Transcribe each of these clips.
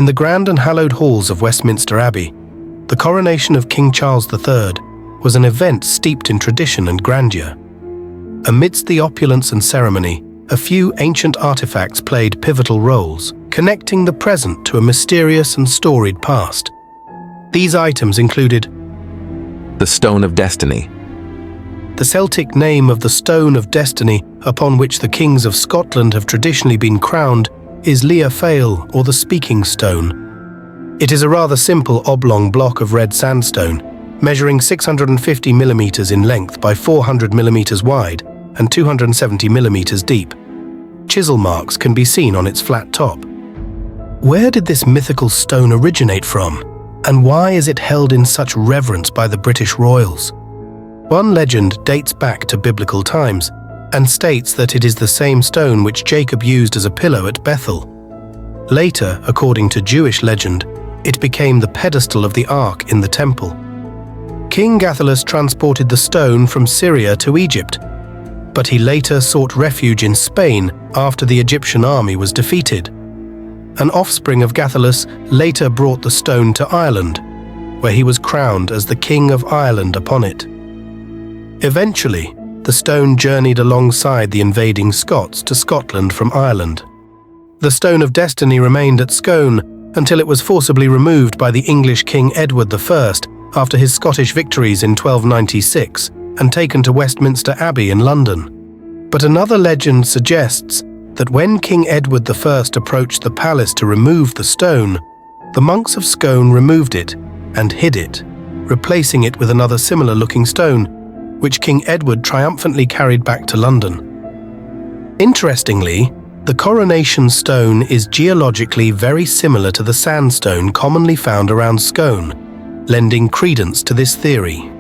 In the grand and hallowed halls of Westminster Abbey, the coronation of King Charles III was an event steeped in tradition and grandeur. Amidst the opulence and ceremony, a few ancient artifacts played pivotal roles, connecting the present to a mysterious and storied past. These items included the Stone of Destiny. The Celtic name of the Stone of Destiny, upon which the kings of Scotland have traditionally been crowned, is Lia Fail, or the Speaking Stone. It is a rather simple oblong block of red sandstone, measuring 650 millimeters in length by 400 millimeters wide and 270 millimeters deep. Chisel marks can be seen on its flat top. Where did this mythical stone originate from, and why is it held in such reverence by the British royals? One legend dates back to biblical times and states that it is the same stone which Jacob used as a pillow at Bethel. Later, according to Jewish legend, it became the pedestal of the Ark in the temple. King Attalus transported the stone from Syria to Egypt, but he later sought refuge in Spain after the Egyptian army was defeated. An offspring of Attalus later brought the stone to Ireland, where he was crowned as the King of Ireland upon it. Eventually, the stone journeyed alongside the invading Scots to Scotland from Ireland. The Stone of Destiny remained at Scone until it was forcibly removed by the English King Edward I after his Scottish victories in 1296 and taken to Westminster Abbey in London. But another legend suggests that when King Edward I approached the palace to remove the stone, the monks of Scone removed it and hid it, replacing it with another similar-looking stone, which King Edward triumphantly carried back to London. Interestingly, the Coronation Stone is geologically very similar to the sandstone commonly found around Scone, lending credence to this theory.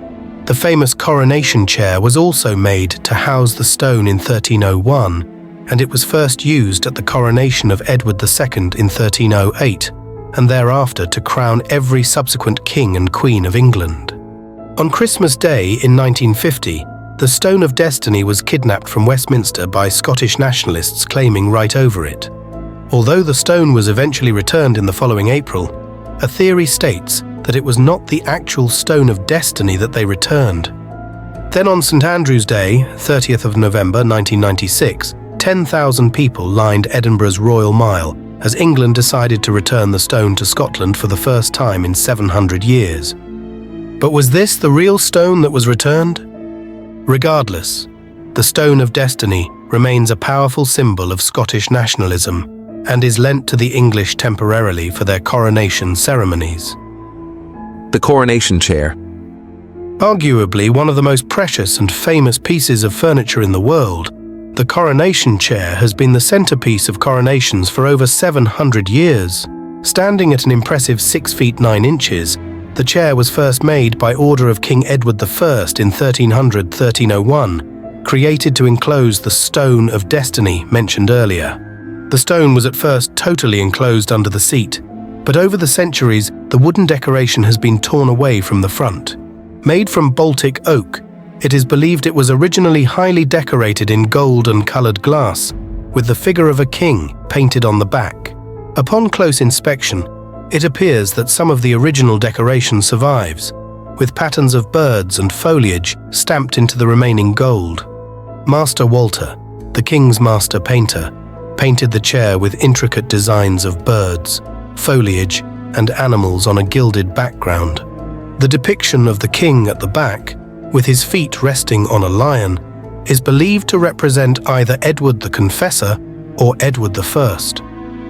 The famous Coronation Chair was also made to house the stone in 1301, and it was first used at the coronation of Edward II in 1308, and thereafter to crown every subsequent king and queen of England. On Christmas Day in 1950, the Stone of Destiny was kidnapped from Westminster by Scottish nationalists claiming right over it. Although the stone was eventually returned in the following April, a theory states that it was not the actual Stone of Destiny that they returned. Then on St Andrew's Day, 30th of November 1996, 10,000 people lined Edinburgh's Royal Mile as England decided to return the stone to Scotland for the first time in 700 years. But was this the real stone that was returned? Regardless, the Stone of Destiny remains a powerful symbol of Scottish nationalism and is lent to the English temporarily for their coronation ceremonies. The Coronation Chair. Arguably one of the most precious and famous pieces of furniture in the world, the Coronation Chair has been the centerpiece of coronations for over 700 years. Standing at an impressive 6 feet 9 inches, the chair was first made by order of King Edward I in 1300-1301, created to enclose the Stone of Destiny mentioned earlier. The stone was at first totally enclosed under the seat, but over the centuries, the wooden decoration has been torn away from the front. Made from Baltic oak, it is believed it was originally highly decorated in gold and colored glass, with the figure of a king painted on the back. Upon close inspection, it appears that some of the original decoration survives, with patterns of birds and foliage stamped into the remaining gold. Master Walter, the king's master painter, painted the chair with intricate designs of birds, foliage, and animals on a gilded background. The depiction of the king at the back, with his feet resting on a lion, is believed to represent either Edward the Confessor or Edward I.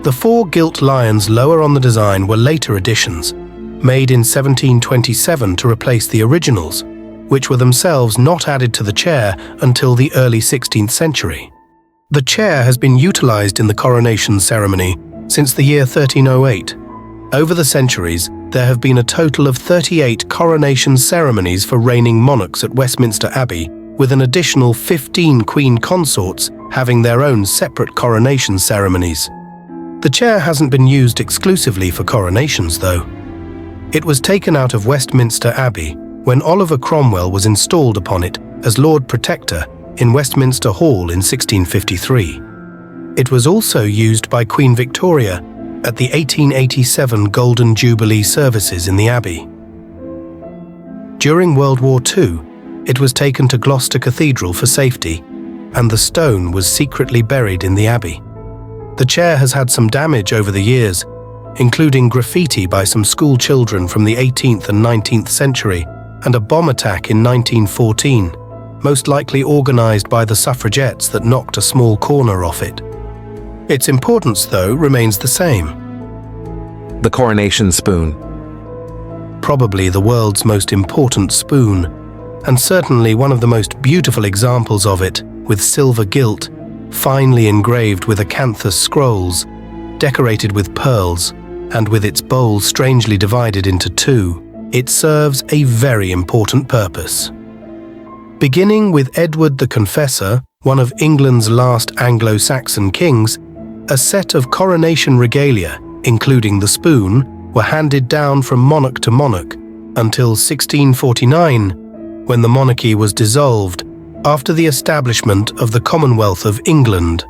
The 4 gilt lions lower on the design were later additions, made in 1727 to replace the originals, which were themselves not added to the chair until the early 16th century. The chair has been utilized in the coronation ceremony since the year 1308. Over the centuries, there have been a total of 38 coronation ceremonies for reigning monarchs at Westminster Abbey, with an additional 15 queen consorts having their own separate coronation ceremonies. The chair hasn't been used exclusively for coronations, though. It was taken out of Westminster Abbey when Oliver Cromwell was installed upon it as Lord Protector in Westminster Hall in 1653. It was also used by Queen Victoria at the 1887 Golden Jubilee services in the Abbey. During World War II, it was taken to Gloucester Cathedral for safety, and the stone was secretly buried in the Abbey. The chair has had some damage over the years, including graffiti by some school children from the 18th and 19th century and a bomb attack in 1914, most likely organised by the suffragettes that knocked a small corner off it. Its importance, though, remains the same. The coronation spoon. Probably the world's most important spoon, and certainly one of the most beautiful examples of it, with silver gilt, finely engraved with acanthus scrolls, decorated with pearls, and with its bowl strangely divided into two. It serves a very important purpose. Beginning with Edward the Confessor, one of England's last Anglo-Saxon kings, a set of coronation regalia, including the spoon, were handed down from monarch to monarch until 1649, when the monarchy was dissolved after the establishment of the Commonwealth of England,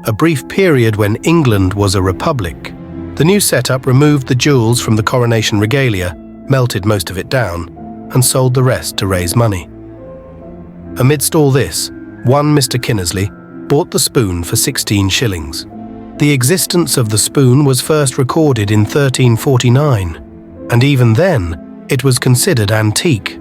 a brief period when England was a republic. The new setup removed the jewels from the coronation regalia, melted most of it down, and sold the rest to raise money. Amidst all this, one Mr. Kinnersley bought the spoon for 16 shillings. The existence of the spoon was first recorded in 1349, and even then, it was considered antique.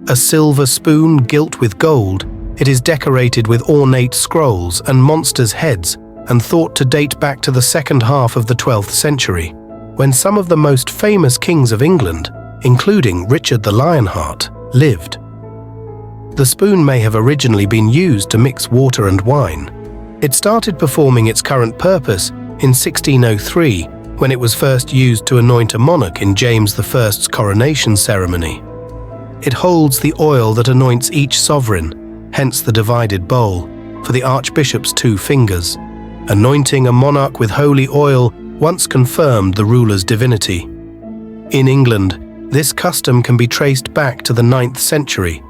A silver spoon gilt with gold, it is decorated with ornate scrolls and monsters' heads and thought to date back to the second half of the 12th century, when some of the most famous kings of England, including Richard the Lionheart, lived. The spoon may have originally been used to mix water and wine. It started performing its current purpose in 1603, when it was first used to anoint a monarch in James I's coronation ceremony. It holds the oil that anoints each sovereign, hence the divided bowl, for the archbishop's 2 fingers. Anointing a monarch with holy oil once confirmed the ruler's divinity. In England, this custom can be traced back to the 9th century,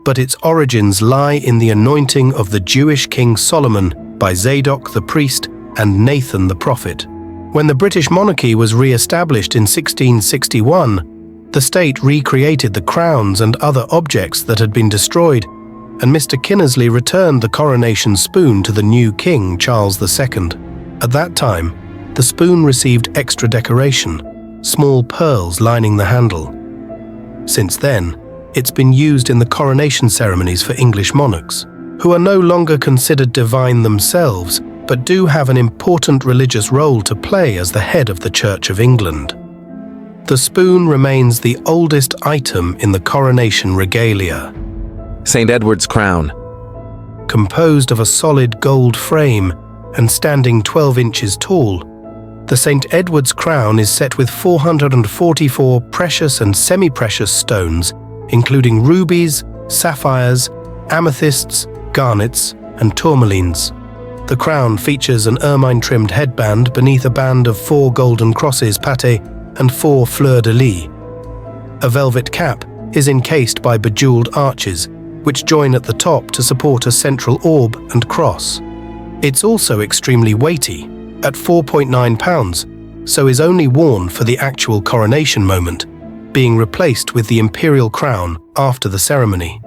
but its origins lie in the anointing of the Jewish King Solomon by Zadok the priest and Nathan the prophet. When the British monarchy was re-established in 1661, the state recreated the crowns and other objects that had been destroyed, and Mr. Kinnersley returned the coronation spoon to the new king, Charles II. At that time, the spoon received extra decoration, small pearls lining the handle. Since then, it's been used in the coronation ceremonies for English monarchs, who are no longer considered divine themselves, but do have an important religious role to play as the head of the Church of England. The spoon remains the oldest item in the coronation regalia. St. Edward's crown. Composed of a solid gold frame and standing 12 inches tall, the St. Edward's crown is set with 444 precious and semi-precious stones, including rubies, sapphires, amethysts, garnets, and tourmalines. The crown features an ermine-trimmed headband beneath a band of 4 golden crosses paté and 4 fleurs-de-lis. A velvet cap is encased by bejeweled arches, which join at the top to support a central orb and cross. It's also extremely weighty, at 4.9 pounds, so is only worn for the actual coronation moment, being replaced with the imperial crown after the ceremony.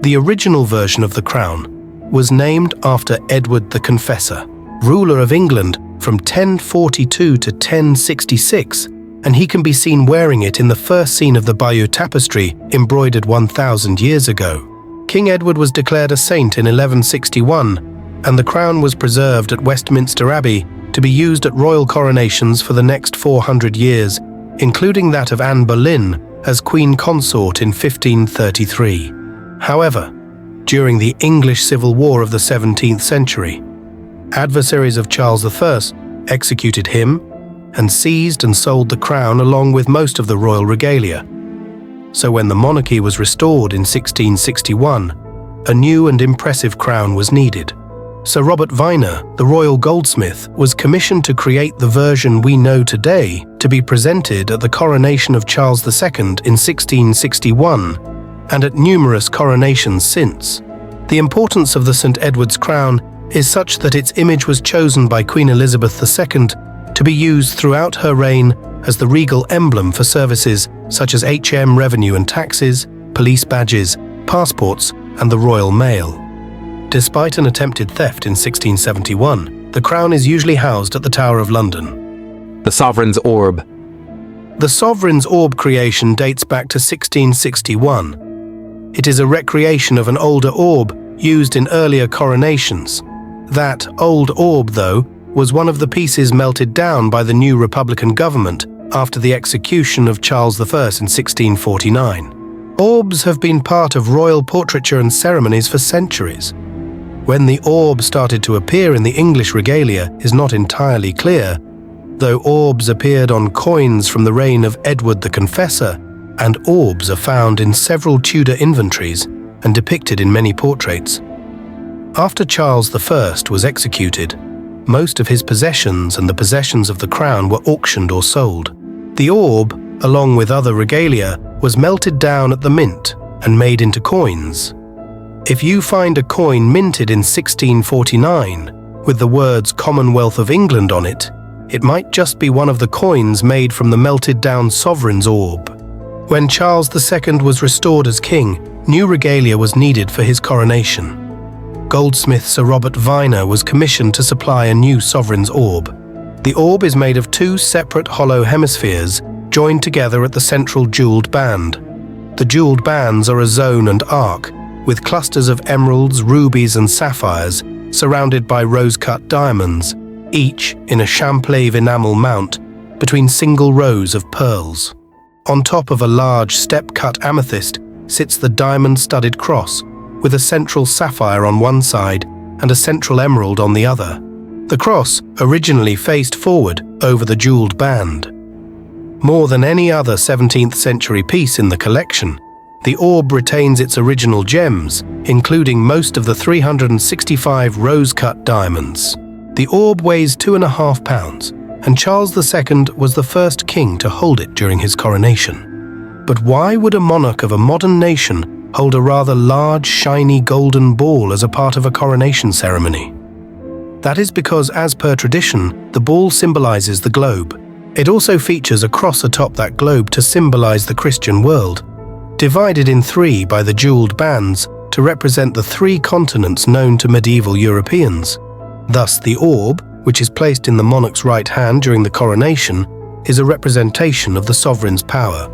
The original version of the crown was named after Edward the Confessor, ruler of England from 1042 to 1066, and he can be seen wearing it in the first scene of the Bayeux Tapestry, embroidered 1,000 years ago. King Edward was declared a saint in 1161, and the crown was preserved at Westminster Abbey to be used at royal coronations for the next 400 years, including that of Anne Boleyn as Queen Consort in 1533. However, during the English Civil War of the 17th century, adversaries of Charles I executed him and seized and sold the crown along with most of the royal regalia. So when the monarchy was restored in 1661, a new and impressive crown was needed. Sir Robert Viner, the royal goldsmith, was commissioned to create the version we know today to be presented at the coronation of Charles II in 1661 and at numerous coronations since. The importance of the St. Edward's crown is such that its image was chosen by Queen Elizabeth II to be used throughout her reign as the regal emblem for services such as revenue and taxes, police badges, passports, and the Royal Mail. Despite an attempted theft in 1671, the crown is usually housed at the Tower of London. The sovereign's orb. The sovereign's orb creation dates back to 1661. It is a recreation of an older orb used in earlier coronations. That old orb, though, was one of the pieces melted down by the new Republican government after the execution of Charles I in 1649. Orbs have been part of royal portraiture and ceremonies for centuries. When the orb started to appear in the English regalia is not entirely clear, though orbs appeared on coins from the reign of Edward the Confessor, and orbs are found in several Tudor inventories and depicted in many portraits. After Charles I was executed, most of his possessions and the possessions of the crown were auctioned or sold. The orb, along with other regalia, was melted down at the mint and made into coins. If you find a coin minted in 1649 with the words Commonwealth of England on it, it might just be one of the coins made from the melted down sovereign's orb. When Charles II was restored as king, new regalia was needed for his coronation. Goldsmith Sir Robert Viner was commissioned to supply a new sovereign's orb. The orb is made of two separate hollow hemispheres joined together at the central jeweled band. The jeweled bands are a zone and arc, with clusters of emeralds, rubies and sapphires surrounded by rose-cut diamonds, each in a champlave enamel mount between single rows of pearls. On top of a large step-cut amethyst sits the diamond-studded cross, with a central sapphire on one side and a central emerald on the other. The cross originally faced forward over the jeweled band. More than any other 17th century piece in the collection, the orb retains its original gems, including most of the 365 rose-cut diamonds. The orb weighs 2.5 pounds, and Charles II was the first king to hold it during his coronation. But why would a monarch of a modern nation hold a rather large, shiny golden ball as a part of a coronation ceremony? That is because, as per tradition, the ball symbolizes the globe. It also features a cross atop that globe to symbolize the Christian world, divided in three by the jeweled bands to represent the three continents known to medieval Europeans. Thus, the orb, which is placed in the monarch's right hand during the coronation, is a representation of the sovereign's power.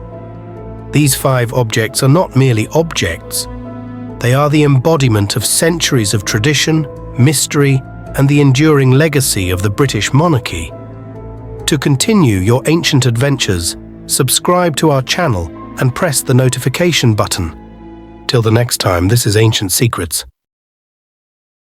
These 5 objects are not merely objects. They are the embodiment of centuries of tradition, mystery, and the enduring legacy of the British monarchy. To continue your ancient adventures, subscribe to our channel and press the notification button. Till the next time, this is Ancient Secrets.